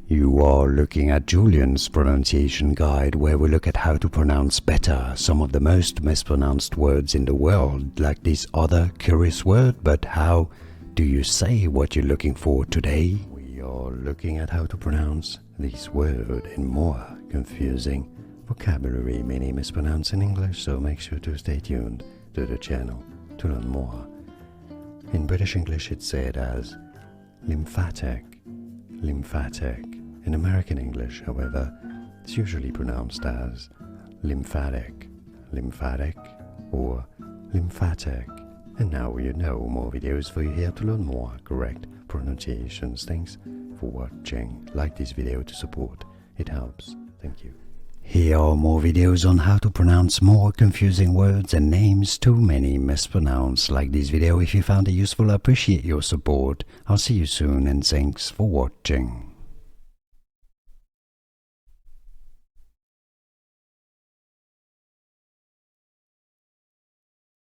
You are looking at Julian's pronunciation guide, where we look at how to pronounce better some of the most mispronounced words in the world, like this other curious word. But how do you say what you're looking for today? We are looking at how to pronounce this word and more confusing vocabulary many mispronounce in English, so make sure to stay tuned to the channel to learn more. In British English it's said as lymphatic, lymphatic. In American English, however, it's usually pronounced as lymphatic, lymphatic, or lymphatic. And now you know, more videos for you here to learn more correct pronunciations. Thanks for watching. Like this video to support, it helps. Thank you. Here are more videos on how to pronounce more confusing words and names too many mispronounced. Like this video if you found it useful. I appreciate your support. I'll see you soon and thanks for watching.